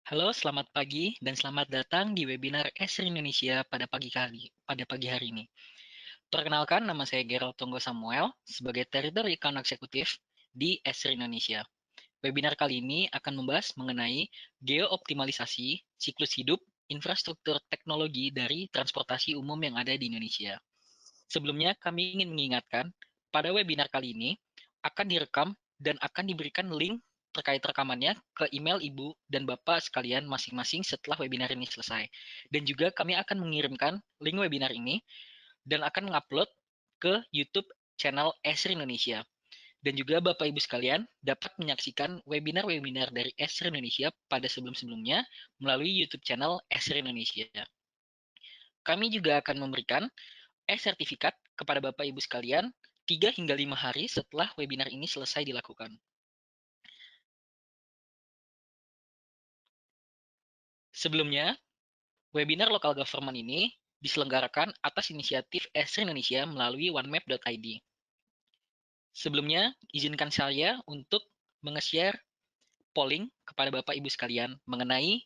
Halo, selamat pagi dan selamat datang di webinar Esri Indonesia pada pagi hari ini. Perkenalkan, nama saya Gerald Tonggo Samuel sebagai Territory Account Executive di Esri Indonesia. Webinar kali ini akan membahas mengenai geooptimalisasi siklus hidup infrastruktur teknologi dari transportasi umum yang ada di Indonesia. Sebelumnya, kami ingin mengingatkan, pada webinar kali ini akan direkam dan akan diberikan link terkait rekamannya ke email Ibu dan Bapak sekalian masing-masing setelah webinar ini selesai. Dan juga kami akan mengirimkan link webinar ini dan akan mengupload ke YouTube channel Esri Indonesia. Dan juga Bapak Ibu sekalian dapat menyaksikan webinar-webinar dari Esri Indonesia pada sebelum-sebelumnya melalui YouTube channel Esri Indonesia. Kami juga akan memberikan sertifikat kepada Bapak Ibu sekalian 3 hingga 5 hari setelah webinar ini selesai dilakukan. Sebelumnya, webinar local government ini diselenggarakan atas inisiatif Esri Indonesia melalui onemap.id. Sebelumnya, izinkan saya untuk menge-share polling kepada Bapak Ibu sekalian mengenai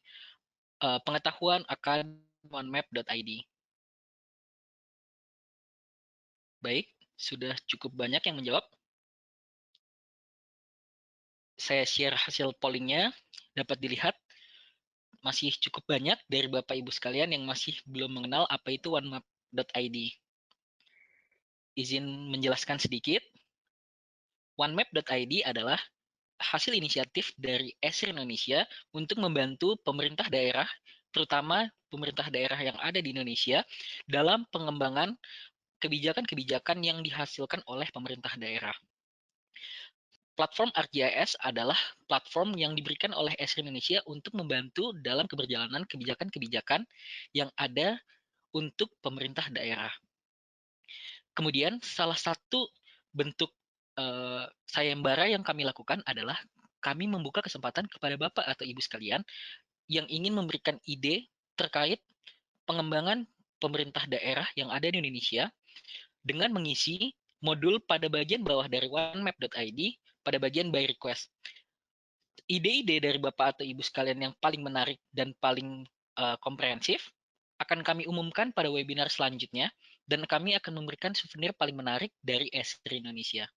pengetahuan akan onemap.id. Baik, sudah cukup banyak yang menjawab. Saya share hasil pollingnya, dapat dilihat masih cukup banyak dari Bapak Ibu sekalian yang masih belum mengenal apa itu onemap.id. Izin menjelaskan sedikit. Onemap.id adalah hasil inisiatif dari Esri Indonesia untuk membantu pemerintah daerah, terutama pemerintah daerah yang ada di Indonesia, dalam pengembangan kebijakan-kebijakan yang dihasilkan oleh pemerintah daerah. Platform ArcGIS adalah platform yang diberikan oleh Esri Indonesia untuk membantu dalam keberjalanan kebijakan-kebijakan yang ada untuk pemerintah daerah. Kemudian salah satu bentuk sayembara yang kami lakukan adalah kami membuka kesempatan kepada Bapak atau Ibu sekalian yang ingin memberikan ide terkait pengembangan pemerintah daerah yang ada di Indonesia dengan mengisi modul pada bagian bawah dari onemap.id pada bagian by request. Ide-ide dari Bapak atau Ibu sekalian yang paling menarik dan paling komprehensif akan kami umumkan pada webinar selanjutnya dan kami akan memberikan souvenir paling menarik dari Esri Indonesia.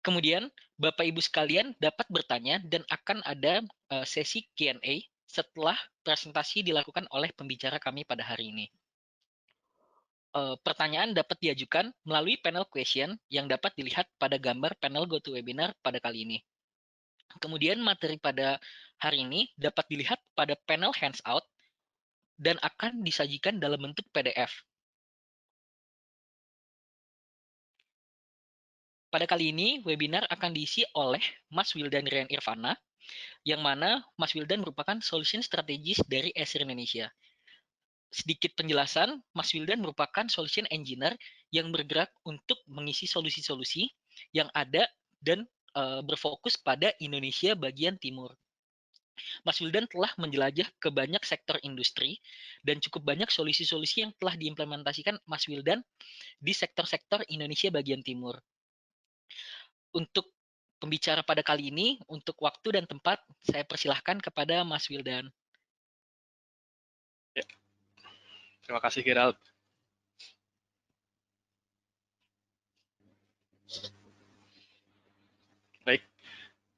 Kemudian Bapak Ibu sekalian dapat bertanya dan akan ada sesi Q&A setelah presentasi dilakukan oleh pembicara kami pada hari ini. Pertanyaan dapat diajukan melalui panel question yang dapat dilihat pada gambar panel GoToWebinar pada kali ini. Kemudian materi pada hari ini dapat dilihat pada panel handout dan akan disajikan dalam bentuk PDF. Pada kali ini, webinar akan diisi oleh Mas Wildan Rian Irvana, yang mana Mas Wildan merupakan solution strategis dari Esri Indonesia. Sedikit penjelasan, Mas Wildan merupakan solution engineer yang bergerak untuk mengisi solusi-solusi yang ada dan berfokus pada Indonesia bagian timur. Mas Wildan telah menjelajah ke banyak sektor industri dan cukup banyak solusi-solusi yang telah diimplementasikan Mas Wildan di sektor-sektor Indonesia bagian timur. Untuk pembicara pada kali ini, untuk waktu dan tempat, saya persilahkan kepada Mas Wildan. Ya. Terima kasih, Gerald. Baik,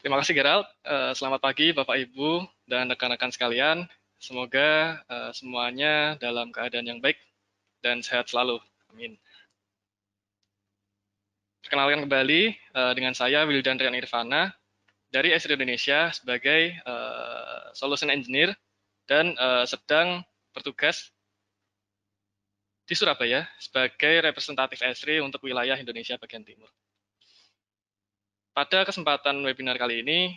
terima kasih, Gerald. Selamat pagi, Bapak, Ibu, dan rekan-rekan sekalian. Semoga semuanya dalam keadaan yang baik dan sehat selalu. Amin. Perkenalkan kembali dengan saya, Wildan Rian Irvana, dari Esri Indonesia sebagai Solution Engineer dan sedang bertugas di Surabaya sebagai representatif Esri untuk wilayah Indonesia bagian timur. Pada kesempatan webinar kali ini,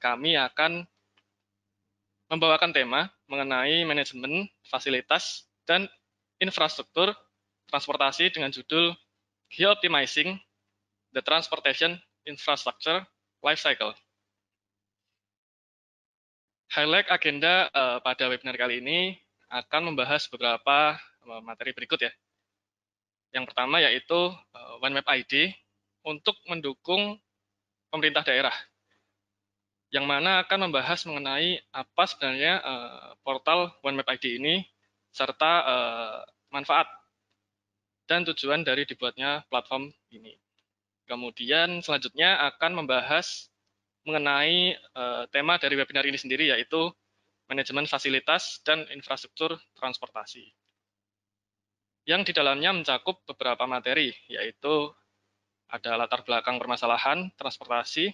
kami akan membawakan tema mengenai manajemen, fasilitas, dan infrastruktur transportasi dengan judul Geooptimizing the Transportation Infrastructure Life Cycle. Highlight agenda pada webinar kali ini akan membahas beberapa materi berikut ya. Yang pertama yaitu onemap ID untuk mendukung pemerintah daerah. yang mana akan membahas mengenai apa sebenarnya portal OneMap ID ini, serta manfaat dan tujuan dari dibuatnya platform ini. Kemudian selanjutnya akan membahas mengenai tema dari webinar ini sendiri, yaitu manajemen fasilitas dan infrastruktur transportasi. Yang di dalamnya mencakup beberapa materi, yaitu ada latar belakang permasalahan transportasi,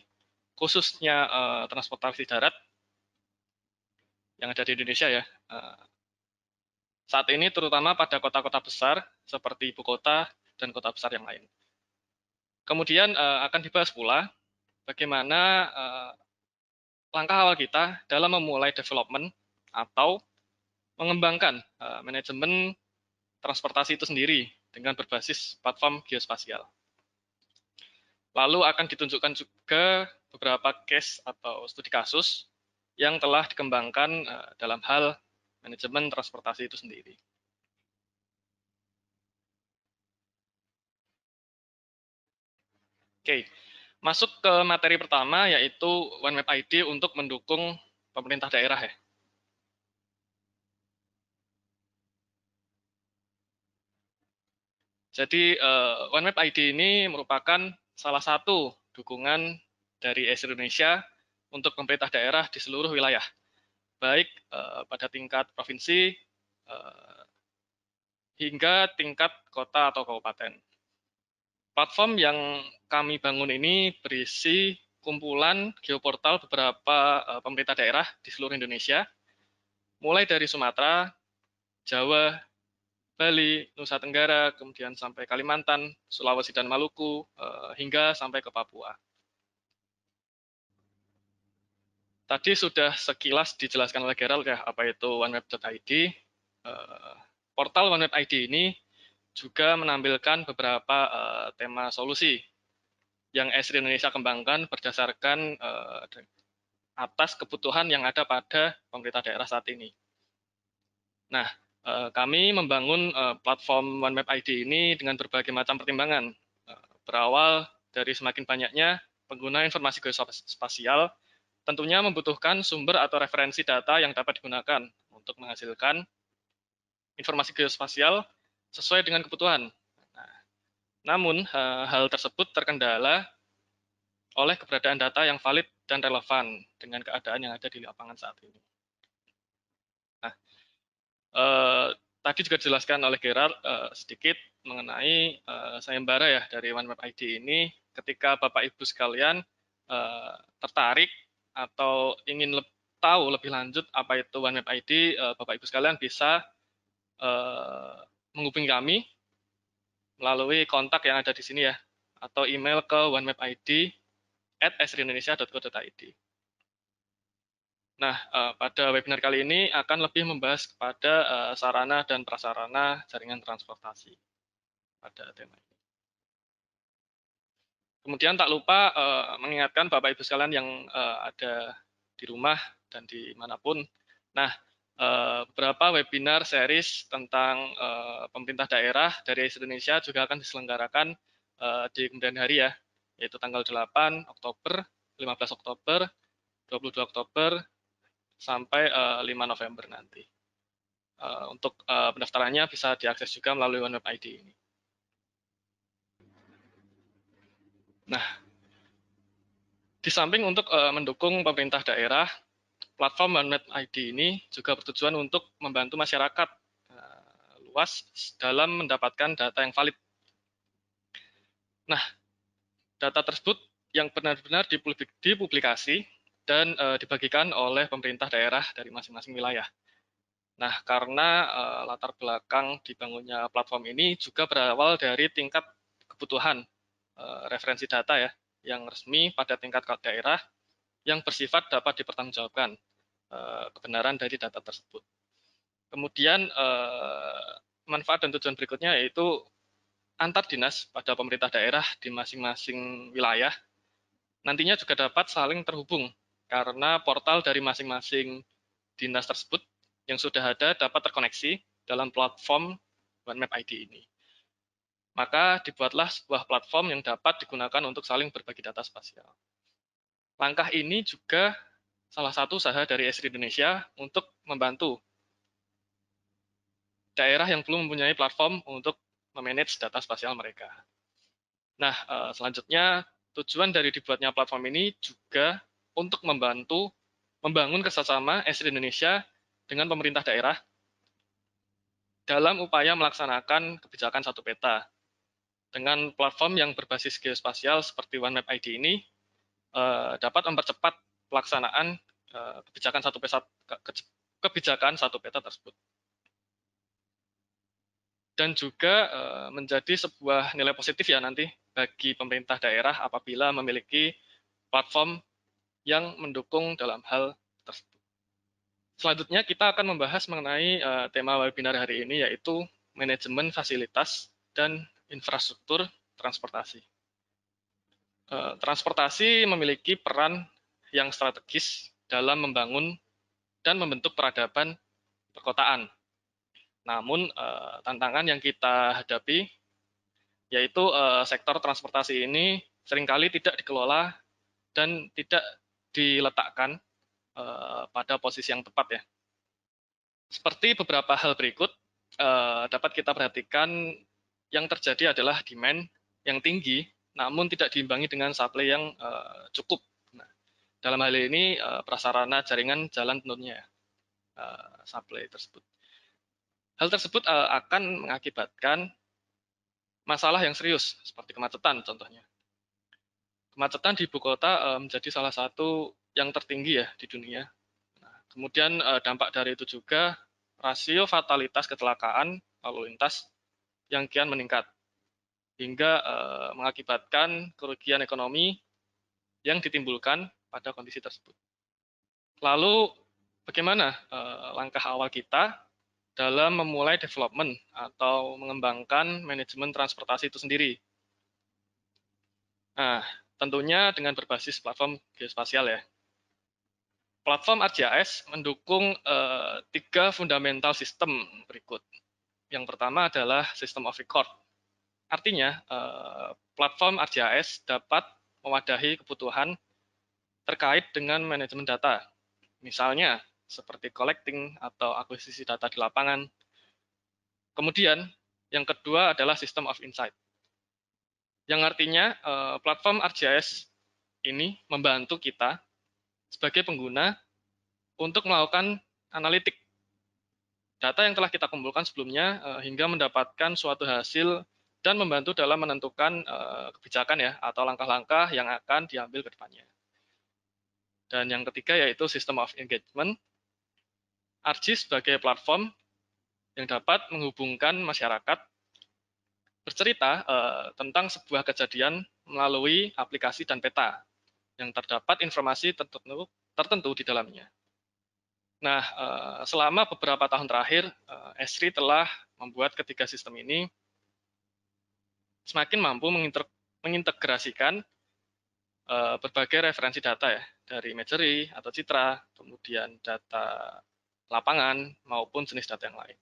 khususnya transportasi darat yang ada di Indonesia ya. Saat ini terutama pada kota-kota besar seperti ibu kota dan kota besar yang lain. Kemudian akan dibahas pula bagaimana langkah awal kita dalam memulai development atau mengembangkan manajemen transportasi itu sendiri dengan berbasis platform geospasial. Lalu akan ditunjukkan juga beberapa case atau studi kasus yang telah dikembangkan dalam hal manajemen transportasi itu sendiri. Oke, masuk ke materi pertama, yaitu OneMap ID untuk mendukung pemerintah daerah ya. Jadi OneMap ID ini merupakan salah satu dukungan dari ESIR Indonesia untuk pemerintah daerah di seluruh wilayah, baik pada tingkat provinsi hingga tingkat kota atau kabupaten. Platform yang kami bangun ini berisi kumpulan geoportal beberapa pemerintah daerah di seluruh Indonesia, mulai dari Sumatera, Jawa, Bali, Nusa Tenggara, kemudian sampai Kalimantan, Sulawesi dan Maluku, hingga sampai ke Papua. Tadi sudah sekilas dijelaskan oleh Gerald ya, apa itu OneMap.id. Portal OneMap ID ini juga menampilkan beberapa tema solusi yang ESRI Indonesia kembangkan berdasarkan atas kebutuhan yang ada pada pemerintah daerah saat ini. Nah, kami membangun platform OneMap ID ini dengan berbagai macam pertimbangan. Berawal dari semakin banyaknya pengguna informasi geospasial, tentunya membutuhkan sumber atau referensi data yang dapat digunakan untuk menghasilkan informasi geospasial sesuai dengan kebutuhan. Nah, namun, hal tersebut terkendala oleh keberadaan data yang valid dan relevan dengan keadaan yang ada di lapangan saat ini. Nah, tadi juga dijelaskan oleh Gerard sedikit mengenai sayembara ya dari OneMap ID ini. Ketika Bapak Ibu sekalian tertarik atau ingin tahu lebih lanjut apa itu OneMap ID, Bapak Ibu sekalian bisa menghubungi kami melalui kontak yang ada di sini ya, atau email ke onemapid@esrindonesia.co.id. Nah, pada webinar kali ini akan lebih membahas kepada sarana dan prasarana jaringan transportasi pada tema ini. Kemudian tak lupa mengingatkan Bapak Ibu sekalian yang ada di rumah dan dimanapun. Nah, beberapa webinar series tentang pemerintah daerah dari Indonesia juga akan diselenggarakan di kemudian hari ya, yaitu tanggal 8 Oktober, 15 Oktober, 22 Oktober, sampai 5 November nanti. Untuk pendaftarannya bisa diakses juga melalui OneMap ID ini. Nah, di samping untuk mendukung pemerintah daerah, platform OneMap ID ini juga bertujuan untuk membantu masyarakat luas dalam mendapatkan data yang valid. Nah, data tersebut yang benar-benar dipublikasi dan dibagikan oleh pemerintah daerah dari masing-masing wilayah. Nah, karena latar belakang dibangunnya platform ini juga berawal dari tingkat kebutuhan referensi data ya, yang resmi pada tingkat daerah yang bersifat dapat dipertanggungjawabkan kebenaran dari data tersebut. Kemudian manfaat dan tujuan berikutnya yaitu antar dinas pada pemerintah daerah di masing-masing wilayah nantinya juga dapat saling terhubung karena portal dari masing-masing dinas tersebut yang sudah ada dapat terkoneksi dalam platform OneMap ID ini. Maka dibuatlah sebuah platform yang dapat digunakan untuk saling berbagi data spasial. langkah ini juga salah satu usaha dari Esri Indonesia untuk membantu daerah yang belum mempunyai platform untuk memanage data spasial mereka. Nah, selanjutnya tujuan dari dibuatnya platform ini juga untuk membantu membangun kerjasama Esri Indonesia dengan pemerintah daerah dalam upaya melaksanakan kebijakan satu peta. Dengan platform yang berbasis geospasial seperti OneMap ID ini dapat mempercepat pelaksanaan kebijakan satu peta tersebut. Dan juga menjadi sebuah nilai positif ya nanti bagi pemerintah daerah apabila memiliki platform yang mendukung dalam hal tersebut. Selanjutnya kita akan membahas mengenai tema webinar hari ini, yaitu manajemen fasilitas dan infrastruktur transportasi. Transportasi memiliki peran yang strategis dalam membangun dan membentuk peradaban perkotaan. Namun tantangan yang kita hadapi yaitu sektor transportasi ini seringkali tidak dikelola dan tidak diletakkan pada posisi yang tepat ya. Seperti beberapa hal berikut dapat kita perhatikan, yang terjadi adalah demand yang tinggi namun tidak diimbangi dengan supply yang cukup. Nah, dalam hal ini prasarana jaringan jalan tentunya supply tersebut. Hal tersebut akan mengakibatkan masalah yang serius seperti kemacetan contohnya. Kemacetan di ibu kota menjadi salah satu yang tertinggi ya di dunia. Nah, kemudian dampak dari itu juga rasio fatalitas kecelakaan lalu lintas yang kian meningkat hingga mengakibatkan kerugian ekonomi yang ditimbulkan pada kondisi tersebut. Lalu bagaimana langkah awal kita dalam memulai development atau mengembangkan manajemen transportasi itu sendiri? Nah, tentunya dengan berbasis platform geospasial ya. Platform ArcGIS mendukung 3 fundamental sistem berikut. Yang pertama adalah System of Record. Artinya, platform ArcGIS dapat mewadahi kebutuhan terkait dengan manajemen data. Misalnya, seperti collecting atau akuisisi data di lapangan. Kemudian, yang kedua adalah System of Insight. Yang artinya, platform ArcGIS ini membantu kita sebagai pengguna untuk melakukan analitik data yang telah kita kumpulkan sebelumnya hingga mendapatkan suatu hasil dan membantu dalam menentukan kebijakan ya atau langkah-langkah yang akan diambil ke depannya. Dan yang ketiga yaitu System of Engagement. ArcGIS sebagai platform yang dapat menghubungkan masyarakat bercerita tentang sebuah kejadian melalui aplikasi dan peta yang terdapat informasi tertentu di dalamnya. Nah, selama beberapa tahun terakhir, Esri telah membuat ketiga sistem ini semakin mampu mengintegrasikan berbagai referensi data ya, dari imagery atau citra, kemudian data lapangan maupun jenis data yang lain.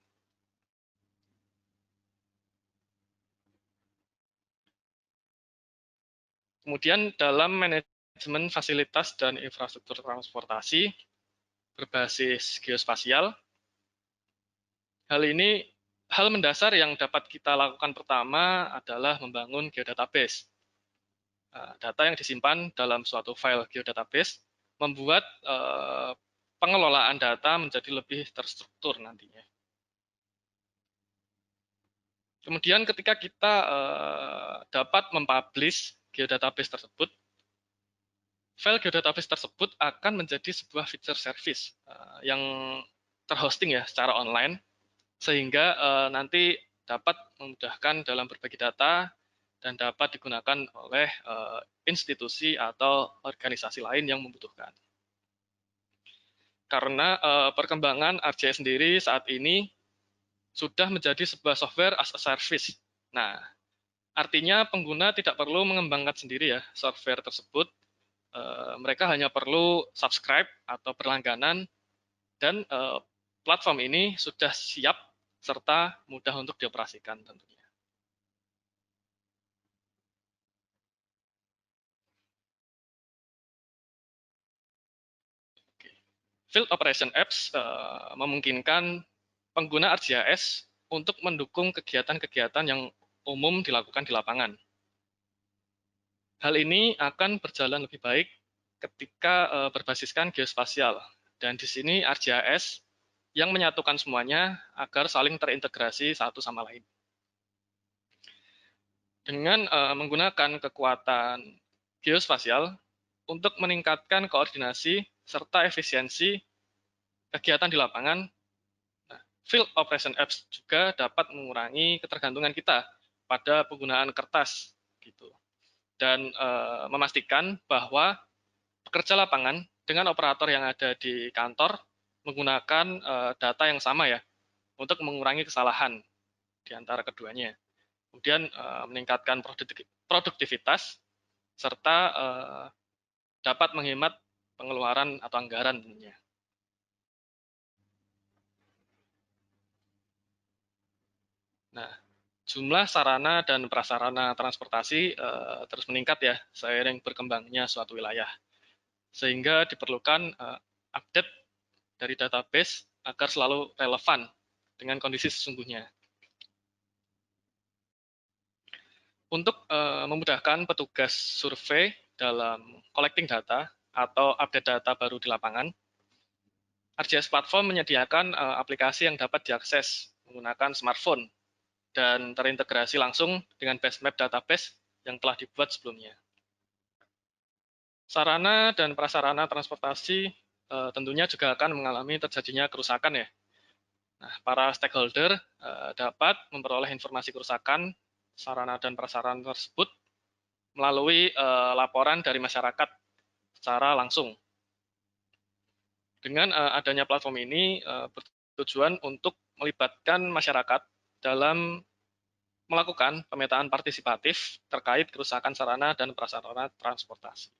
Kemudian dalam manajemen fasilitas dan infrastruktur transportasi berbasis geospasial, hal mendasar yang dapat kita lakukan pertama adalah membangun geodatabase. Data yang disimpan dalam suatu file geodatabase membuat pengelolaan data menjadi lebih terstruktur nantinya. Kemudian ketika kita dapat mempublish geodatabase tersebut, file geodatabase tersebut akan menjadi sebuah feature service yang terhosting ya secara online, sehingga nanti dapat memudahkan dalam berbagi data dan dapat digunakan oleh institusi atau organisasi lain yang membutuhkan. Karena perkembangan ArcGIS sendiri saat ini sudah menjadi sebuah software as a service. Nah, artinya pengguna tidak perlu mengembangkan sendiri ya software tersebut. Mereka hanya perlu subscribe atau berlangganan dan platform ini sudah siap serta mudah untuk dioperasikan tentunya. Field Operation Apps memungkinkan pengguna ArcGIS untuk mendukung kegiatan-kegiatan yang umum dilakukan di lapangan. Hal ini akan berjalan lebih baik ketika berbasiskan geospasial. Dan di sini ArcGIS yang menyatukan semuanya agar saling terintegrasi satu sama lain. Dengan menggunakan kekuatan geospasial untuk meningkatkan koordinasi serta efisiensi kegiatan di lapangan, Field Operation Apps juga dapat mengurangi ketergantungan kita pada penggunaan kertas, gitu, dan memastikan bahwa pekerja lapangan dengan operator yang ada di kantor menggunakan data yang sama ya, untuk mengurangi kesalahan di antara keduanya. Kemudian meningkatkan produktivitas serta dapat menghemat pengeluaran atau anggaran tentunya. Nah, jumlah sarana dan prasarana transportasi terus meningkat ya seiring berkembangnya suatu wilayah, sehingga diperlukan update dari database agar selalu relevan dengan kondisi sesungguhnya. Untuk memudahkan petugas survei dalam collecting data atau update data baru di lapangan, ArcGIS Platform menyediakan aplikasi yang dapat diakses menggunakan smartphone dan terintegrasi langsung dengan base map database yang telah dibuat sebelumnya. Sarana dan prasarana transportasi tentunya juga akan mengalami terjadinya kerusakan ya. Nah, para stakeholder dapat memperoleh informasi kerusakan sarana dan prasarana tersebut melalui laporan dari masyarakat secara langsung. Dengan adanya platform ini bertujuan untuk melibatkan masyarakat dalam melakukan pemetaan partisipatif terkait kerusakan sarana dan prasarana transportasi.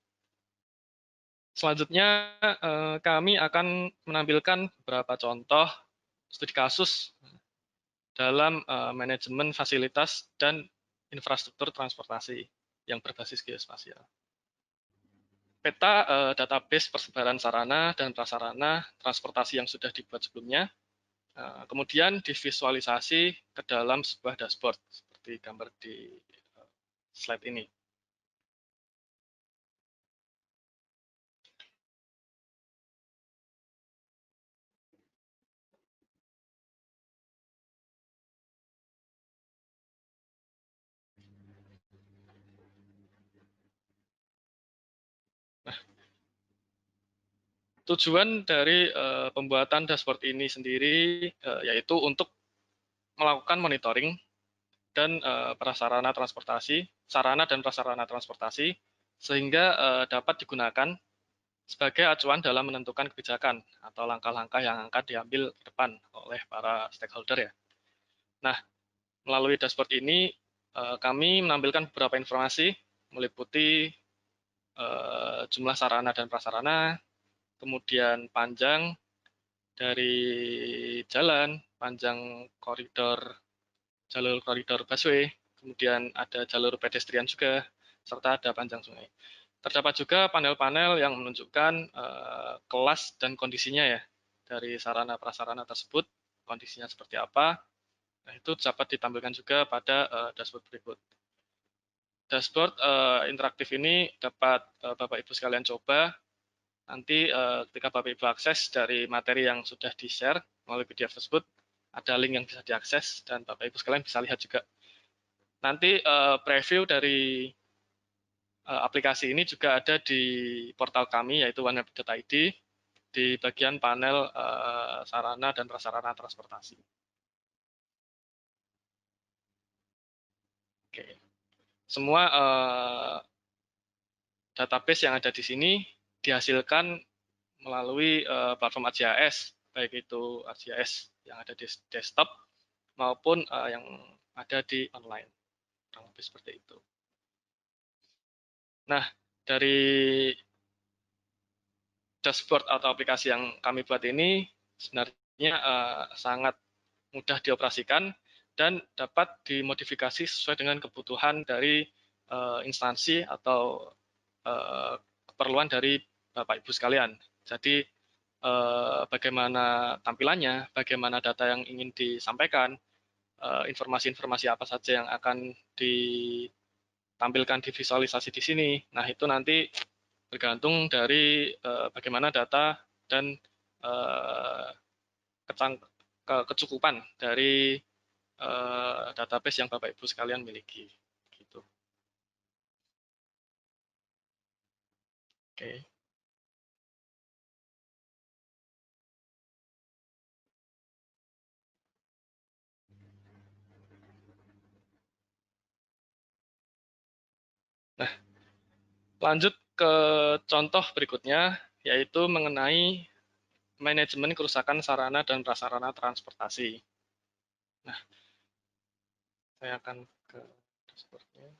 Selanjutnya, kami akan menampilkan beberapa contoh studi kasus dalam manajemen fasilitas dan infrastruktur transportasi yang berbasis geospasial. Peta database persebaran sarana dan prasarana transportasi yang sudah dibuat sebelumnya, kemudian divisualisasi ke dalam sebuah dashboard, seperti gambar di slide ini. Tujuan dari pembuatan dashboard ini sendiri yaitu untuk melakukan monitoring dan sarana dan prasarana transportasi, sehingga dapat digunakan sebagai acuan dalam menentukan kebijakan atau langkah-langkah yang akan diambil ke depan oleh para stakeholder ya. Nah, melalui dashboard ini kami menampilkan beberapa informasi meliputi jumlah sarana dan prasarana, kemudian panjang dari jalan, panjang jalur koridor busway, kemudian ada jalur pedestrian juga, serta ada panjang sungai. Terdapat juga panel-panel yang menunjukkan kelas dan kondisinya ya, dari sarana prasarana tersebut, kondisinya seperti apa. Nah, itu dapat ditampilkan juga pada dashboard berikut. Dashboard interaktif ini dapat Bapak Ibu sekalian coba. Nanti ketika Bapak Ibu akses dari materi yang sudah di-share melalui PDF tersebut, ada link yang bisa diakses dan Bapak Ibu sekalian bisa lihat juga. Nanti preview dari aplikasi ini juga ada di portal kami yaitu oneweb.id di bagian panel sarana dan prasarana transportasi. Oke. Semua database yang ada di sini dihasilkan melalui platform ArcGIS, baik itu ArcGIS yang ada di desktop maupun yang ada di online, kurang lebih seperti itu. Nah, dari dashboard atau aplikasi yang kami buat ini sebenarnya sangat mudah dioperasikan dan dapat dimodifikasi sesuai dengan kebutuhan dari instansi atau keperluan dari Bapak Ibu sekalian. Jadi bagaimana tampilannya, bagaimana data yang ingin disampaikan, informasi-informasi apa saja yang akan ditampilkan di visualisasi di sini. Nah, itu nanti bergantung dari bagaimana data dan kecukupan dari database yang Bapak Ibu sekalian miliki. Gitu. Oke. Nah, lanjut ke contoh berikutnya, yaitu mengenai manajemen kerusakan sarana dan prasarana transportasi. Nah, saya akan ke dashboard-nya.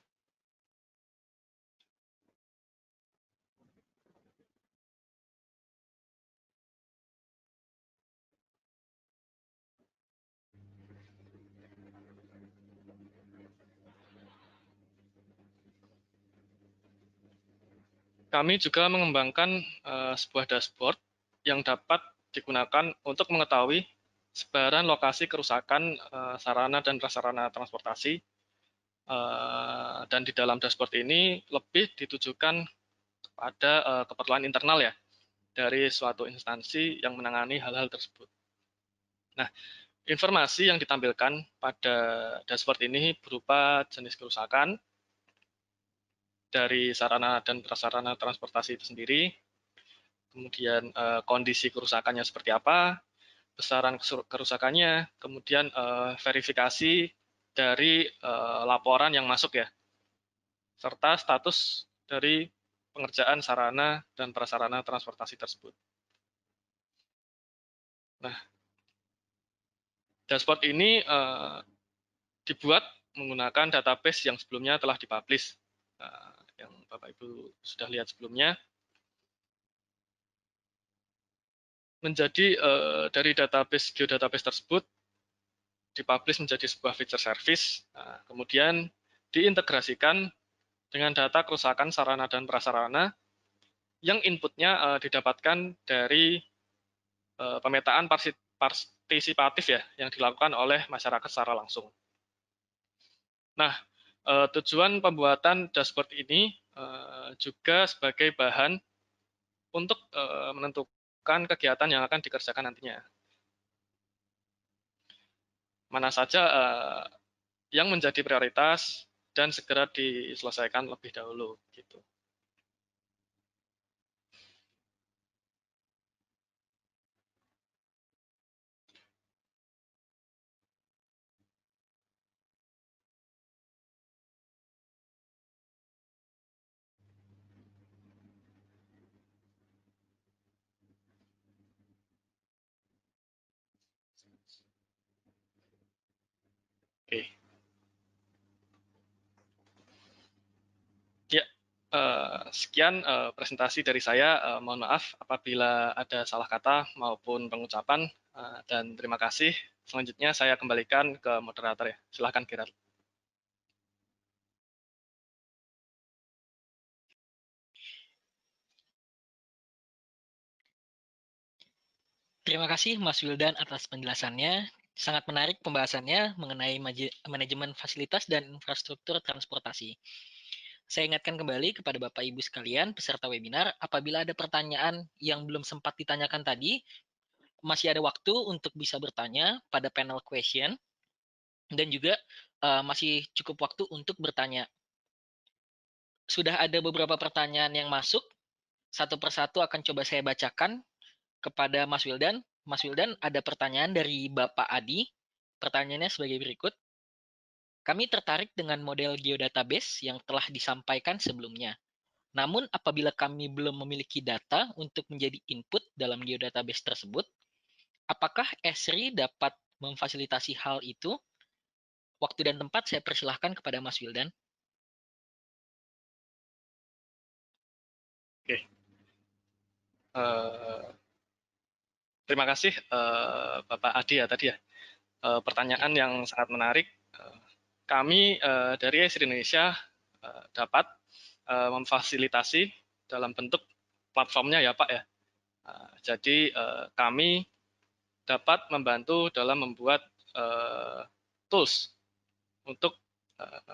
Kami juga mengembangkan sebuah dashboard yang dapat digunakan untuk mengetahui sebaran lokasi kerusakan sarana dan prasarana transportasi. Dan di dalam dashboard ini lebih ditujukan pada keperluan internal ya dari suatu instansi yang menangani hal-hal tersebut. Nah, informasi yang ditampilkan pada dashboard ini berupa jenis kerusakan dari sarana dan prasarana transportasi itu sendiri, kemudian kondisi kerusakannya seperti apa, besaran kerusakannya, kemudian verifikasi dari laporan yang masuk ya, serta status dari pengerjaan sarana dan prasarana transportasi tersebut. Nah, dashboard ini dibuat menggunakan database yang sebelumnya telah dipublish, yang Bapak Ibu sudah lihat sebelumnya. Menjadi dari database geodatabase tersebut dipublish menjadi sebuah feature service, kemudian diintegrasikan dengan data kerusakan sarana dan prasarana yang inputnya didapatkan dari pemetaan partisipatif ya yang dilakukan oleh masyarakat secara langsung. Nah, tujuan pembuatan dashboard ini juga sebagai bahan untuk menentukan kegiatan yang akan dikerjakan nantinya. Mana saja yang menjadi prioritas dan segera diselesaikan lebih dahulu gitu. Oke. Ya, sekian presentasi dari saya. Mohon maaf apabila ada salah kata maupun pengucapan, dan terima kasih. Selanjutnya saya kembalikan ke moderator ya. Silahkan Gerard. Terima kasih Mas Wildan atas penjelasannya. Sangat menarik pembahasannya mengenai manajemen fasilitas dan infrastruktur transportasi. Saya ingatkan kembali kepada Bapak Ibu sekalian peserta webinar, apabila ada pertanyaan yang belum sempat ditanyakan tadi, masih ada waktu untuk bisa bertanya pada panel question, dan juga masih cukup waktu untuk bertanya. Sudah ada beberapa pertanyaan yang masuk, satu persatu akan coba saya bacakan kepada Mas Wildan. Mas Wildan, ada pertanyaan dari Bapak Adi. Pertanyaannya sebagai berikut. Kami tertarik dengan model geodatabase yang telah disampaikan sebelumnya. Namun apabila kami belum memiliki data untuk menjadi input dalam geodatabase tersebut, apakah Esri dapat memfasilitasi hal itu? Waktu dan tempat saya persilahkan kepada Mas Wildan. Oke. Terima kasih Bapak Adi ya tadi ya. Pertanyaan yang sangat menarik. Kami dari Esri Indonesia dapat memfasilitasi dalam bentuk platformnya ya Pak ya. Jadi kami dapat membantu dalam membuat tools untuk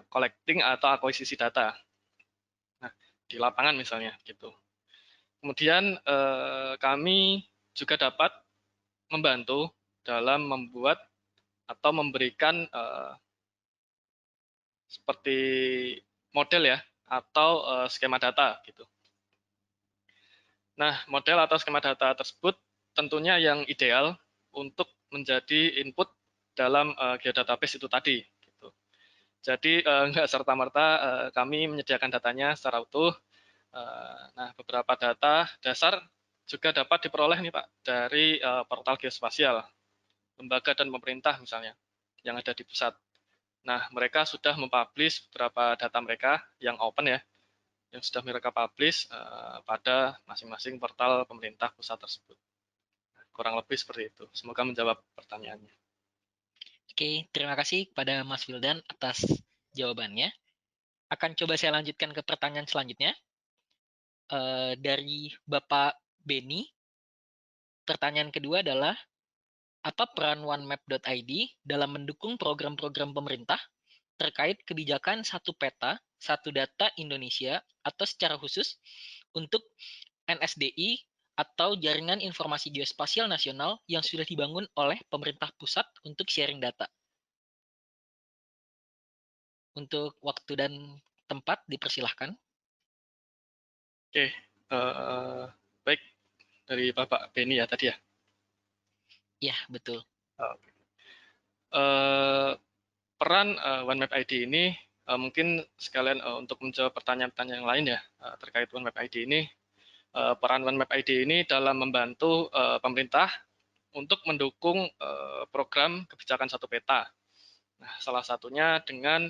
collecting atau akuisisi data. Nah, di lapangan misalnya gitu. Kemudian kami juga dapat membantu dalam membuat atau memberikan seperti model ya atau skema data gitu. Nah, model atau skema data tersebut tentunya yang ideal untuk menjadi input dalam geodatabase itu tadi. Gitu. Jadi nggak serta-merta kami menyediakan datanya secara utuh. Nah, beberapa data dasar juga dapat diperoleh nih Pak dari portal geospasial, lembaga dan pemerintah misalnya yang ada di pusat. Nah, mereka sudah mempublish beberapa data mereka yang open ya, yang sudah mereka publish pada masing-masing portal pemerintah pusat tersebut. Kurang lebih seperti itu. Semoga menjawab pertanyaannya. Oke, terima kasih kepada Mas Wildan atas jawabannya. Akan coba saya lanjutkan ke pertanyaan selanjutnya. Dari Bapak Beni, pertanyaan kedua adalah, apa peran onemap.id dalam mendukung program-program pemerintah terkait kebijakan satu peta, satu data Indonesia, atau secara khusus untuk NSDI atau Jaringan Informasi Geospasial Nasional yang sudah dibangun oleh pemerintah pusat untuk sharing data? Untuk waktu dan tempat dipersilahkan. Oke, baik dari Bapak Beni ya tadi ya. Ya, betul. Peran OneMap ID ini mungkin sekalian untuk menjawab pertanyaan-pertanyaan yang lain ya terkait OneMap ID ini. Peran OneMap ID ini dalam membantu pemerintah untuk mendukung program kebijakan satu peta. Nah, salah satunya dengan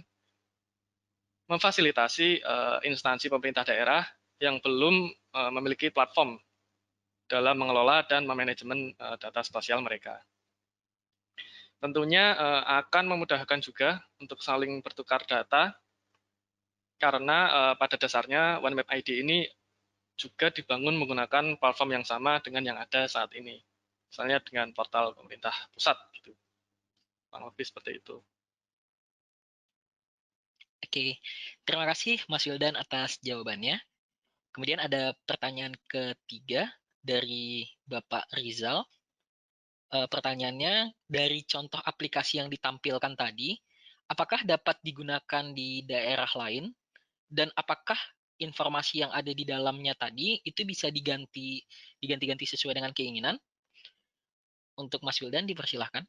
memfasilitasi instansi pemerintah daerah yang belum memiliki platform dalam mengelola dan memanajemen data spasial mereka. Tentunya akan memudahkan juga untuk saling bertukar data karena pada dasarnya OneMap ID ini juga dibangun menggunakan platform yang sama dengan yang ada saat ini. Misalnya dengan portal pemerintah pusat gitu. Kurang lebih seperti itu. Oke, terima kasih Mas Wildan atas jawabannya. Kemudian ada pertanyaan ketiga dari Bapak Rizal. Pertanyaannya, dari contoh aplikasi yang ditampilkan tadi, apakah dapat digunakan di daerah lain? Dan apakah informasi yang ada di dalamnya tadi itu bisa diganti-ganti sesuai dengan keinginan? Untuk Mas Wildan dipersilahkan.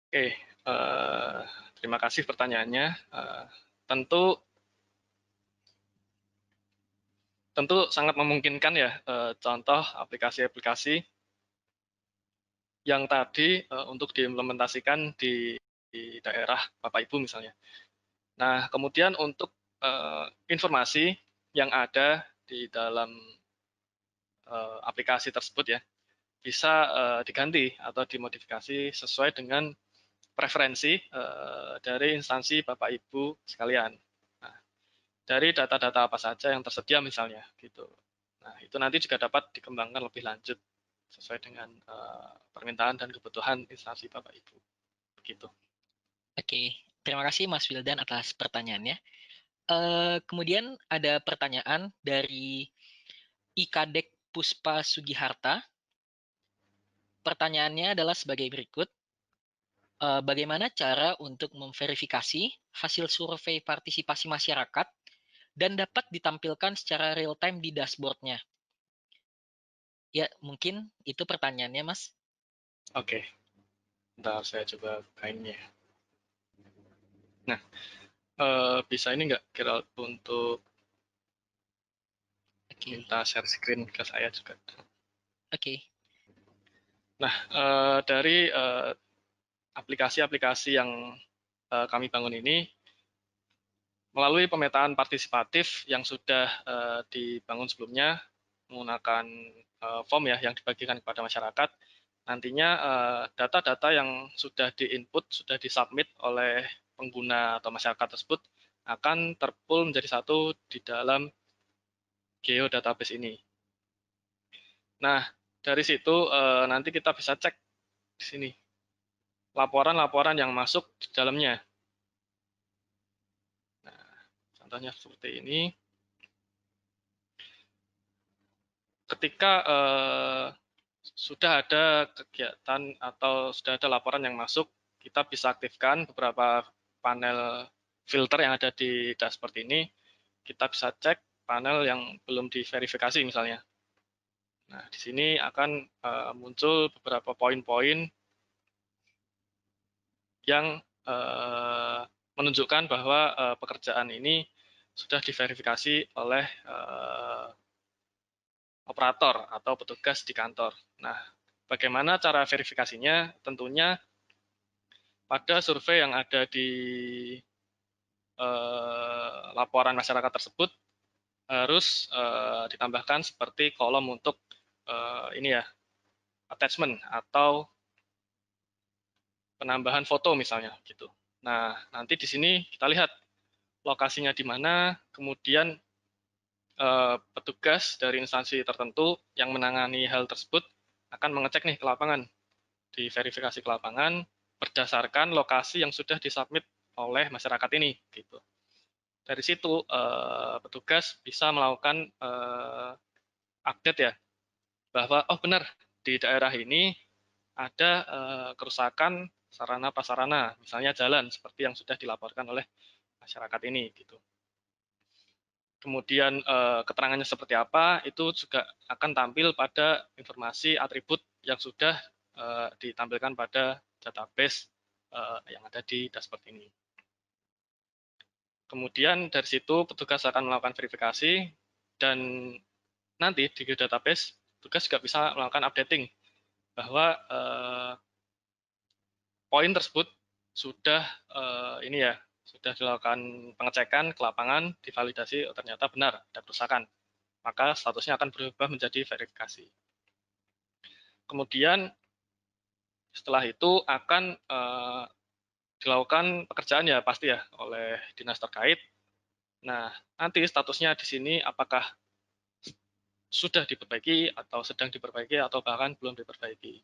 Oke, terima kasih pertanyaannya. Tentu tentu sangat memungkinkan ya contoh aplikasi-aplikasi yang tadi untuk diimplementasikan di daerah Bapak Ibu misalnya. Nah, kemudian untuk informasi yang ada di dalam aplikasi tersebut ya, bisa diganti atau dimodifikasi sesuai dengan preferensi dari instansi Bapak Ibu sekalian. Nah, dari data-data apa saja yang tersedia misalnya gitu. Nah, itu nanti juga dapat dikembangkan lebih lanjut sesuai dengan permintaan dan kebutuhan instansi Bapak Ibu. Begitu. Oke, terima kasih Mas Wildan atas pertanyaannya. Kemudian ada pertanyaan dari Ikadek Puspa Sugiharta. Pertanyaannya adalah sebagai berikut. Bagaimana cara untuk memverifikasi hasil survei partisipasi masyarakat dan dapat ditampilkan secara real time di dashboard-nya? Ya, mungkin itu pertanyaannya, Mas. Oke, bentar saya coba bukainnya. Nah, bisa ini nggak kira untuk Oke, minta share screen ke saya juga. oke, Nah, dari aplikasi-aplikasi yang kami bangun ini, melalui pemetaan partisipatif yang sudah dibangun sebelumnya, menggunakan form ya yang dibagikan kepada masyarakat, nantinya data-data yang sudah di-input, sudah disubmit oleh pengguna atau masyarakat tersebut akan terpool menjadi satu di dalam geodatabase ini. Nah, dari situ nanti kita bisa cek di sini laporan-laporan yang masuk di dalamnya. Nah, contohnya seperti ini. Ketika sudah ada kegiatan atau sudah ada laporan yang masuk, kita bisa aktifkan beberapa panel filter yang ada di dashboard ini. Kita bisa cek panel yang belum diverifikasi misalnya. Nah, di sini akan muncul beberapa poin-poin yang menunjukkan bahwa pekerjaan ini sudah diverifikasi oleh operator atau petugas di kantor. Nah, bagaimana cara verifikasinya? Tentunya pada survei yang ada di laporan masyarakat tersebut harus ditambahkan seperti kolom untuk ini ya, attachment atau penambahan foto misalnya gitu. Nah, nanti di sini kita lihat lokasinya di mana, kemudian petugas dari instansi tertentu yang menangani hal tersebut akan mengecek nih ke lapangan, di verifikasi ke lapangan berdasarkan lokasi yang sudah disubmit oleh masyarakat ini gitu. Dari situ petugas bisa melakukan update ya, bahwa oh benar di daerah ini ada kerusakan sarana prasarana, misalnya jalan seperti yang sudah dilaporkan oleh masyarakat ini gitu. Kemudian keterangannya seperti apa itu juga akan tampil pada informasi atribut yang sudah ditampilkan pada database yang ada di dashboard ini. Kemudian dari situ petugas akan melakukan verifikasi dan nanti di database petugas juga bisa melakukan updating bahwa poin tersebut sudah ini ya, sudah dilakukan pengecekan ke lapangan, divalidasi, oh, ternyata benar ada kerusakan. Maka statusnya akan berubah menjadi verifikasi. Kemudian setelah itu akan dilakukan pekerjaan ya pasti ya oleh dinas terkait. Nah, nanti statusnya di sini apakah sudah diperbaiki atau sedang diperbaiki atau bahkan belum diperbaiki.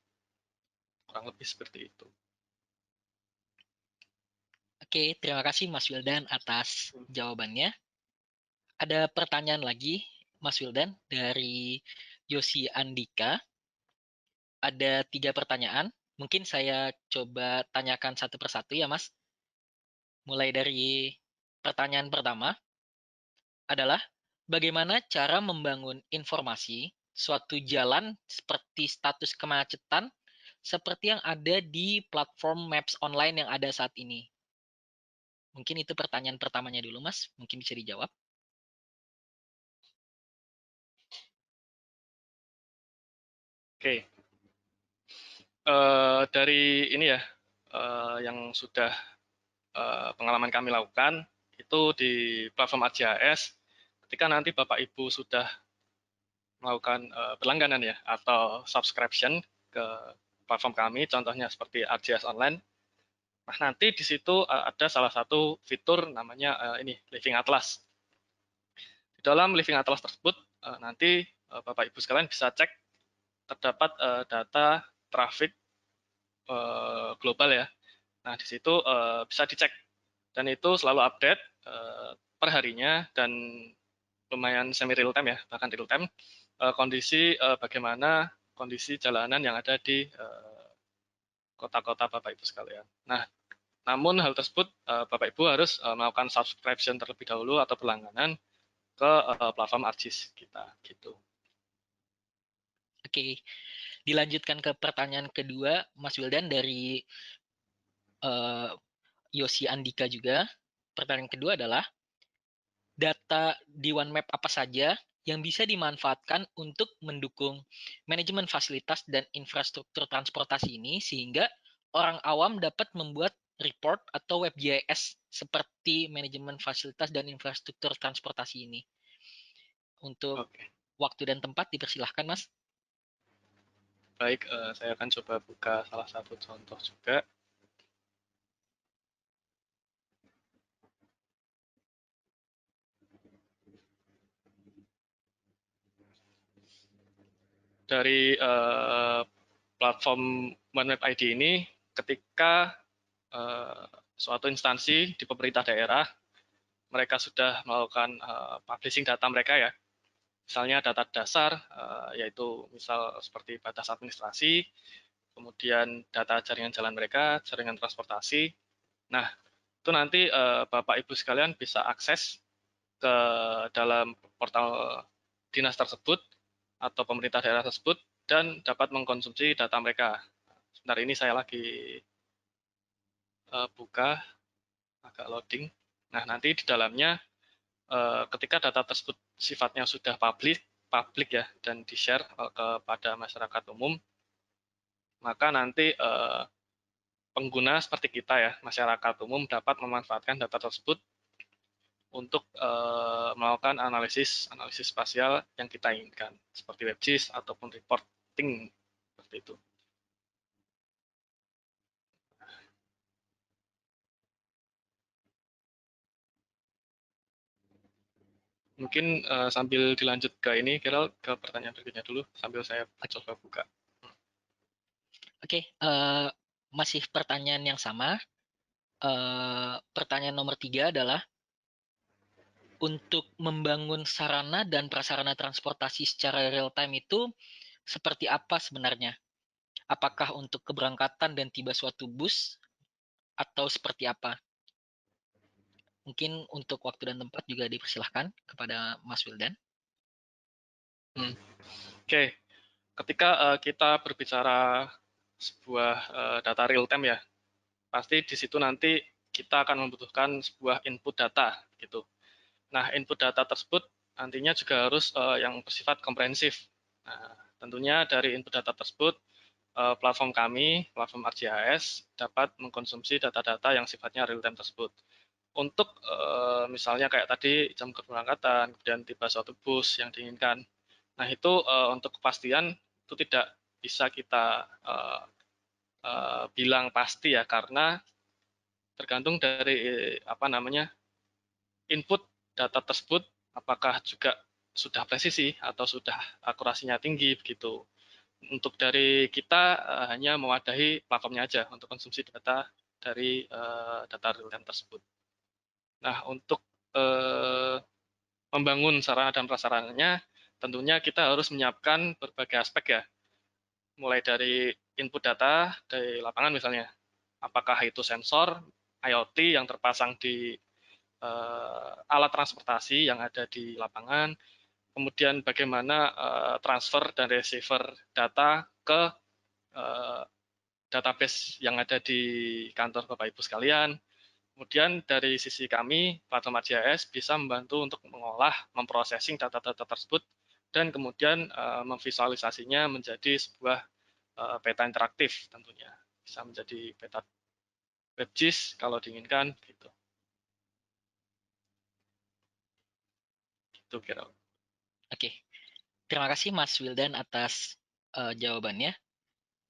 Kurang lebih seperti itu. Oke, terima kasih Mas Wildan atas jawabannya. Ada pertanyaan lagi, Mas Wildan, dari Yosi Andika. Ada 3 pertanyaan. Mungkin saya coba tanyakan satu persatu ya, Mas. Mulai dari pertanyaan pertama adalah, bagaimana cara membangun informasi suatu jalan seperti status kemacetan seperti yang ada di platform Maps online yang ada saat ini? Mungkin itu pertanyaan pertamanya dulu, Mas. Mungkin bisa dijawab. Oke, dari ini ya, yang sudah pengalaman kami lakukan, itu di platform ArcGIS, ketika nanti Bapak Ibu sudah melakukan berlangganan ya, atau subscription ke platform kami, contohnya seperti ArcGIS Online, nah nanti di situ ada salah satu fitur namanya ini, Living Atlas. Di dalam Living Atlas tersebut, nanti Bapak Ibu sekalian bisa cek terdapat data traffic global ya. Nah, di situ bisa dicek dan itu selalu update per harinya dan lumayan semi real time ya, bahkan real time kondisi bagaimana kondisi jalanan yang ada di kota-kota Bapak Ibu sekalian. Nah, namun hal tersebut Bapak Ibu harus melakukan subscription terlebih dahulu atau berlangganan ke platform ArcGIS kita gitu. Oke, dilanjutkan ke pertanyaan kedua, Mas Wildan, dari Yosi Andika juga. Pertanyaan kedua adalah, data di OneMap apa saja yang bisa dimanfaatkan untuk mendukung manajemen fasilitas dan infrastruktur transportasi ini sehingga orang awam dapat membuat report atau web GIS seperti manajemen fasilitas dan infrastruktur transportasi ini. Untuk Oke, waktu dan tempat dipersilahkan, Mas. baik, saya akan coba buka salah satu contoh juga. dari platform OneMap ID ini, ketika suatu instansi di pemerintah daerah mereka sudah melakukan publishing data mereka ya, misalnya data dasar, yaitu misal seperti batas administrasi, kemudian data jaringan jalan mereka, jaringan transportasi. Nah, itu nanti Bapak Ibu sekalian bisa akses ke dalam portal dinas tersebut atau pemerintah daerah tersebut dan dapat mengkonsumsi data mereka. Sebentar ini saya lagi buka, agak loading. Nah, nanti di dalamnya ketika data tersebut sifatnya sudah publik ya dan di-share kepada masyarakat umum, maka nanti pengguna seperti kita ya, masyarakat umum dapat memanfaatkan data tersebut untuk melakukan analisis spasial yang kita inginkan, seperti WebGIS ataupun reporting seperti itu. Mungkin sambil dilanjut ke ini, kira ke pertanyaan berikutnya dulu sambil saya coba buka. Oke, masih pertanyaan yang sama. Pertanyaan nomor 3 adalah untuk membangun sarana dan prasarana transportasi secara real time itu seperti apa sebenarnya? Apakah untuk keberangkatan dan tiba suatu bus atau seperti apa? Mungkin untuk waktu dan tempat juga dipersilahkan kepada Mas Wildan. Oke, ketika kita berbicara sebuah data real time ya, pasti di situ nanti kita akan membutuhkan sebuah input data gitu. Nah, input data tersebut nantinya juga harus yang bersifat komprehensif. Nah, tentunya dari input data tersebut platform kami, platform ArcGIS dapat mengkonsumsi data-data yang sifatnya real time tersebut. Untuk misalnya kayak tadi jam keberangkatan, kemudian tiba suatu bus yang diinginkan. Nah, itu untuk kepastian itu tidak bisa kita bilang pasti ya, karena tergantung dari apa namanya input data tersebut, apakah juga sudah presisi atau sudah akurasinya tinggi begitu. Untuk dari kita hanya mewadahi platformnya aja untuk konsumsi data dari data real time tersebut. Nah, untuk membangun sarana dan prasarananya, tentunya kita harus menyiapkan berbagai aspek ya, mulai dari input data dari lapangan misalnya, apakah itu sensor, IoT yang terpasang di alat transportasi yang ada di lapangan, kemudian bagaimana transfer dan receiver data ke database yang ada di kantor Bapak Ibu sekalian. Kemudian dari sisi kami, platform ArcGIS bisa membantu untuk mengolah, memprosesing data-data tersebut, dan kemudian memvisualisasinya menjadi sebuah peta interaktif tentunya. Bisa menjadi peta WebGIS kalau diinginkan gitu. Gitu kira. Oke, terima kasih Mas Wildan atas jawabannya.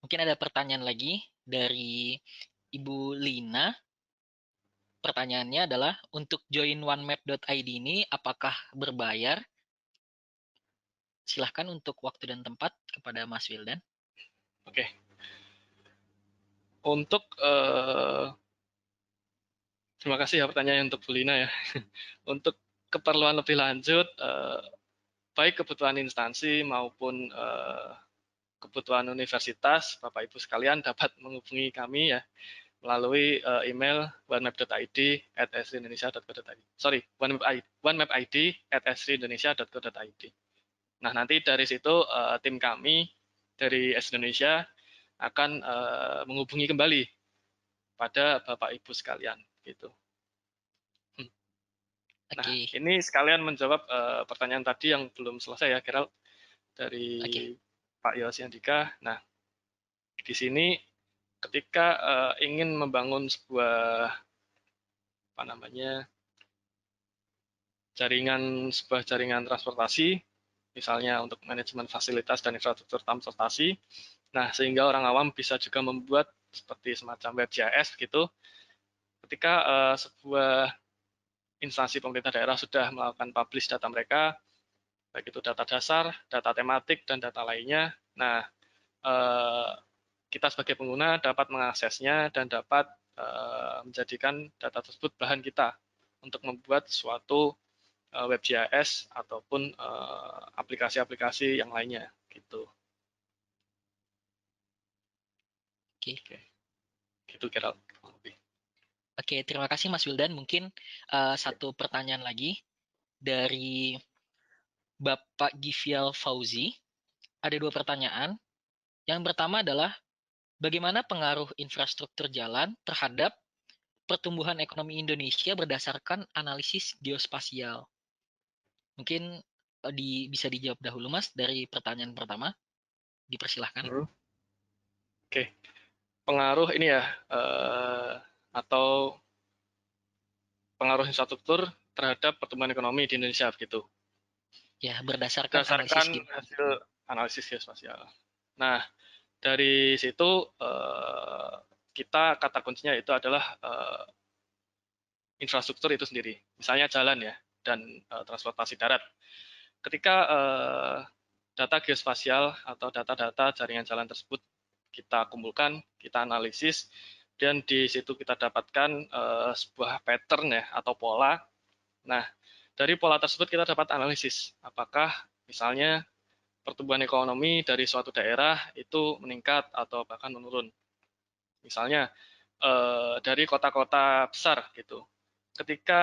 Mungkin ada pertanyaan lagi dari Ibu Lina. Pertanyaannya adalah, untuk join onemap.id ini apakah berbayar? Silahkan untuk waktu dan tempat kepada Mas Wildan. Oke. Untuk terima kasih ya pertanyaan untuk Bu Lina ya. Untuk keperluan lebih lanjut, baik kebutuhan instansi maupun kebutuhan universitas, Bapak Ibu sekalian dapat menghubungi kami ya melalui email onemap.id@esrindonesia.co.id. Sorry, onemap.id@esrindonesia.co.id. Nah, nanti dari situ tim kami dari Esri Indonesia akan menghubungi kembali pada Bapak Ibu sekalian gitu. Nah, Oke. ini sekalian menjawab pertanyaan tadi yang belum selesai ya, Gerald, dari Oke. Pak Yosi Andika. Nah, di sini ketika ingin membangun sebuah apa namanya sebuah jaringan transportasi, misalnya untuk manajemen fasilitas dan infrastruktur transportasi. Nah, sehingga orang awam bisa juga membuat seperti semacam WebGIS gitu. Ketika sebuah instansi pemerintah daerah sudah melakukan publish data mereka, baik itu data dasar, data tematik, dan data lainnya, Nah, kita sebagai pengguna dapat mengaksesnya dan dapat menjadikan data tersebut bahan kita untuk membuat suatu WebGIS ataupun aplikasi-aplikasi yang lainnya gitu. Oke. Oke, gitu kira lebih. Oke, terima kasih Mas Wildan. Mungkin satu pertanyaan lagi dari Bapak Givial Fauzi. Ada dua pertanyaan. Yang pertama adalah bagaimana pengaruh infrastruktur jalan terhadap pertumbuhan ekonomi Indonesia berdasarkan analisis geospasial? Mungkin bisa dijawab dahulu Mas dari pertanyaan pertama. Dipersilahkan. Oke, pengaruh ini ya atau pengaruh infrastruktur terhadap pertumbuhan ekonomi di Indonesia begitu. Ya, berdasarkan analisis Berdasarkan geospasial. hasil analisis geospasial. Nah, dari situ kita kata kuncinya itu adalah infrastruktur itu sendiri. Misalnya jalan ya dan transportasi darat. Ketika data geospasial atau data-data jaringan jalan tersebut kita kumpulkan, kita analisis, dan di situ kita dapatkan sebuah pattern ya atau pola. Nah, dari pola tersebut kita dapat analisis apakah misalnya pertumbuhan ekonomi dari suatu daerah itu meningkat atau bahkan menurun. Misalnya dari kota-kota besar gitu. Ketika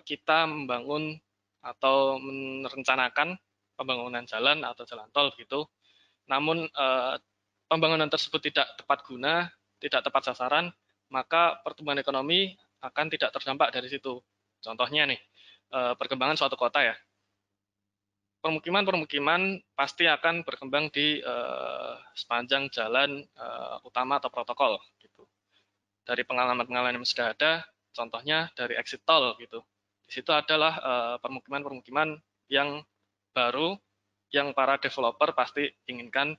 kita membangun atau merencanakan pembangunan jalan atau jalan tol gitu, namun pembangunan tersebut tidak tepat guna, tidak tepat sasaran, maka pertumbuhan ekonomi akan tidak terdampak dari situ. Contohnya nih, perkembangan suatu kota ya. Permukiman-permukiman pasti akan berkembang di sepanjang jalan utama atau protokol gitu. Dari pengalaman-pengalaman yang sudah ada, contohnya dari exit tol gitu. Di situ adalah permukiman-permukiman yang baru yang para developer pasti inginkan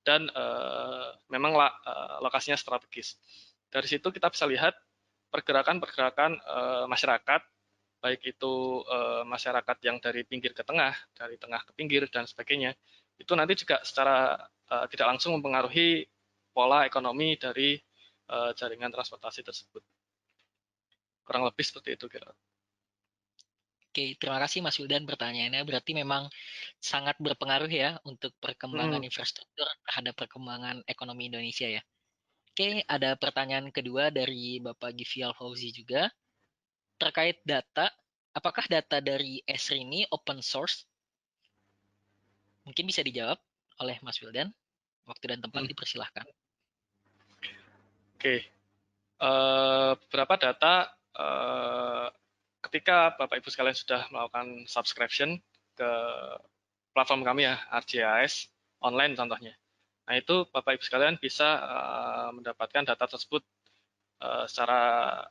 dan memang lokasinya strategis. Dari situ kita bisa lihat pergerakan-pergerakan masyarakat, baik itu masyarakat yang dari pinggir ke tengah, dari tengah ke pinggir dan sebagainya. Itu nanti juga secara tidak langsung mempengaruhi pola ekonomi dari jaringan transportasi tersebut. Kurang lebih seperti itu kira. Oke, terima kasih Mas Wildan pertanyaannya. Berarti memang sangat berpengaruh ya untuk perkembangan infrastruktur terhadap perkembangan ekonomi Indonesia ya. Oke, ada pertanyaan kedua dari Bapak Givial Fauzi juga terkait data. Apakah data dari Esri ini open source? Mungkin bisa dijawab oleh Mas Wildan. Waktu dan tempat dipersilahkan. Oke, beberapa data ketika Bapak Ibu sekalian sudah melakukan subscription ke platform kami ya, ArcGIS online contohnya. Nah itu Bapak Ibu sekalian bisa mendapatkan data tersebut secara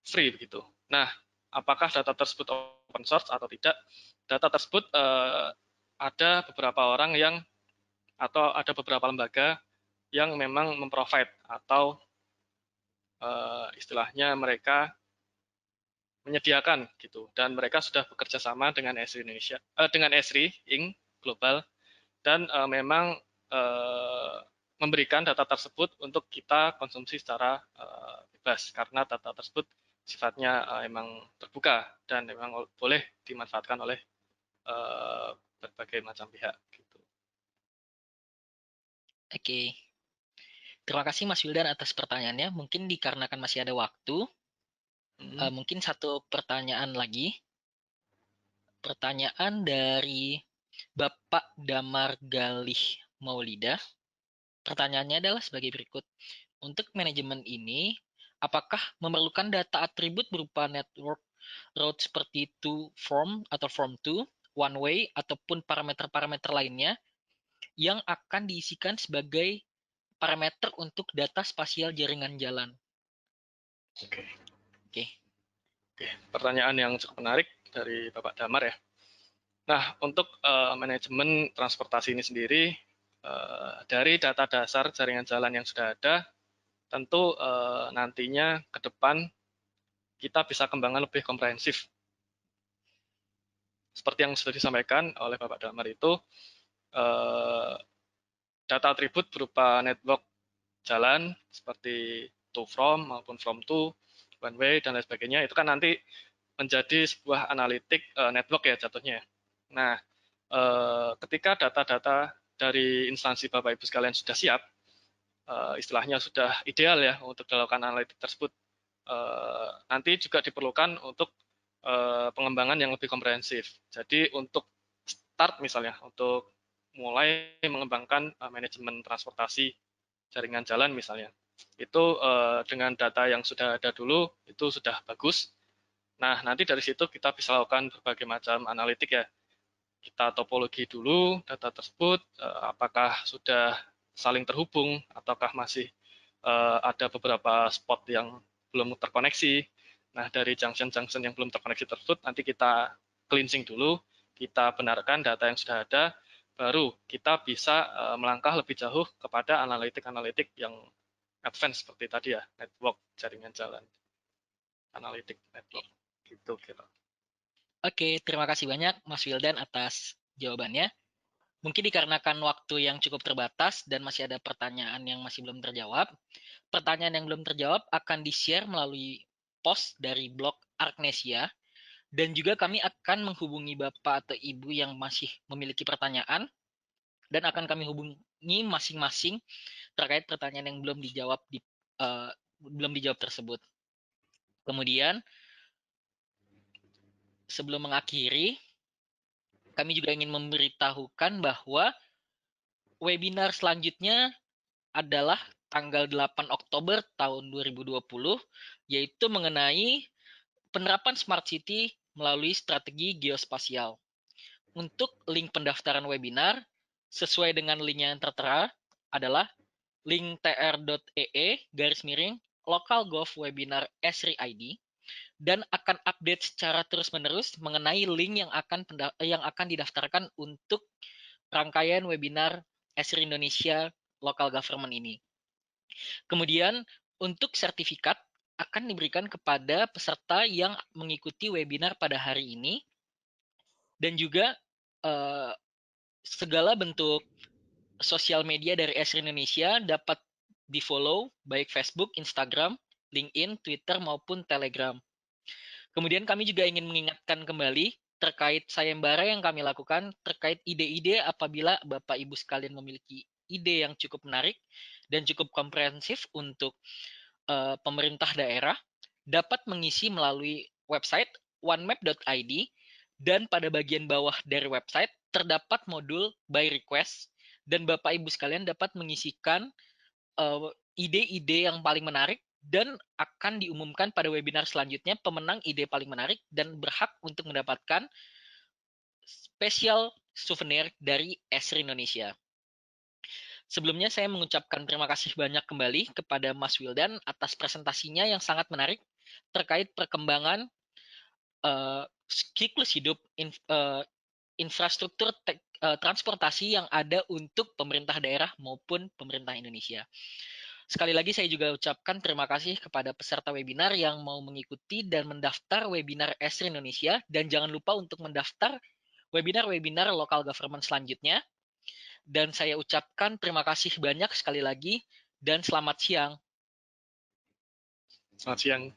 free begitu. Nah, apakah data tersebut open source atau tidak? Data tersebut ada beberapa orang yang atau ada beberapa lembaga yang memang memprovide atau istilahnya mereka menyediakan gitu dan mereka sudah bekerja sama dengan Esri Indonesia dengan Esri Inc global dan memang memberikan data tersebut untuk kita konsumsi secara bebas karena data tersebut sifatnya emang terbuka dan memang boleh dimanfaatkan oleh berbagai macam pihak gitu. Oke, terima kasih Mas Wildan atas pertanyaannya. Mungkin dikarenakan masih ada waktu, mungkin satu pertanyaan lagi. Pertanyaan dari Bapak Damar Galih Maulida. Pertanyaannya adalah sebagai berikut. Untuk manajemen ini, apakah memerlukan data atribut berupa network road seperti to form atau form to, one way, ataupun parameter-parameter lainnya yang akan diisikan sebagai parameter untuk data spasial jaringan jalan? Oke. Oke. Oke, pertanyaan yang cukup menarik dari Bapak Damar ya. Nah, untuk manajemen transportasi ini sendiri, dari data dasar jaringan jalan yang sudah ada, tentu nantinya ke depan kita bisa kembangkan lebih komprehensif. Seperti yang sudah disampaikan oleh Bapak Damar itu, data atribut berupa network jalan seperti to from maupun from to, one way dan lain sebagainya itu kan nanti menjadi sebuah analitik network ya jatuhnya. Nah, ketika data-data dari instansi Bapak Ibu sekalian sudah siap, istilahnya sudah ideal ya untuk dilakukan analitik tersebut, nanti juga diperlukan untuk pengembangan yang lebih komprehensif. Jadi untuk start misalnya, untuk mulai mengembangkan manajemen transportasi jaringan jalan misalnya, itu dengan data yang sudah ada dulu itu sudah bagus. Nah, nanti dari situ kita bisa lakukan berbagai macam analitik ya. Kita topologi dulu data tersebut, apakah sudah saling terhubung, ataukah masih ada beberapa spot yang belum terkoneksi. Nah, dari junction-junction yang belum terkoneksi tersebut, nanti kita cleansing dulu, kita benarkan data yang sudah ada, baru kita bisa melangkah lebih jauh kepada analitik-analitik yang advance seperti tadi ya, network, jaringan jalan, analitik network, gitu kira. Oke, terima kasih banyak Mas Wildan atas jawabannya. Mungkin dikarenakan waktu yang cukup terbatas dan masih ada pertanyaan yang masih belum terjawab, pertanyaan yang belum terjawab akan di-share melalui post dari blog Arknesia, dan juga kami akan menghubungi Bapak atau Ibu yang masih memiliki pertanyaan, dan akan kami hubungi masing-masing terkait pertanyaan yang belum dijawab tersebut. Kemudian, sebelum mengakhiri, kami juga ingin memberitahukan bahwa webinar selanjutnya adalah tanggal 8 Oktober tahun 2020, yaitu mengenai penerapan Smart City melalui strategi geospasial. Untuk link pendaftaran webinar, sesuai dengan link yang tertera adalah link tr.ee/local.gov webinar Esri ID, dan akan update secara terus-menerus mengenai link yang akan didaftarkan untuk rangkaian webinar Esri Indonesia Local Government ini. Kemudian untuk sertifikat akan diberikan kepada peserta yang mengikuti webinar pada hari ini, dan juga segala bentuk sosial media dari Esri Indonesia dapat di-follow baik Facebook, Instagram, LinkedIn, Twitter maupun Telegram. Kemudian kami juga ingin mengingatkan kembali terkait sayembara yang kami lakukan terkait ide-ide apabila Bapak Ibu sekalian memiliki ide yang cukup menarik dan cukup komprehensif untuk pemerintah daerah, dapat mengisi melalui website onemap.id, dan pada bagian bawah dari website terdapat modul by request, dan Bapak Ibu sekalian dapat mengisikan ide-ide yang paling menarik, dan akan diumumkan pada webinar selanjutnya pemenang ide paling menarik dan berhak untuk mendapatkan spesial souvenir dari Esri Indonesia. Sebelumnya saya mengucapkan terima kasih banyak kembali kepada Mas Wildan atas presentasinya yang sangat menarik terkait perkembangan siklus hidup infrastruktur transportasi yang ada untuk pemerintah daerah maupun pemerintah Indonesia. Sekali lagi saya juga ucapkan terima kasih kepada peserta webinar yang mau mengikuti dan mendaftar webinar Esri Indonesia, dan jangan lupa untuk mendaftar webinar-webinar local government selanjutnya. Dan saya ucapkan terima kasih banyak sekali lagi dan selamat siang. Selamat siang.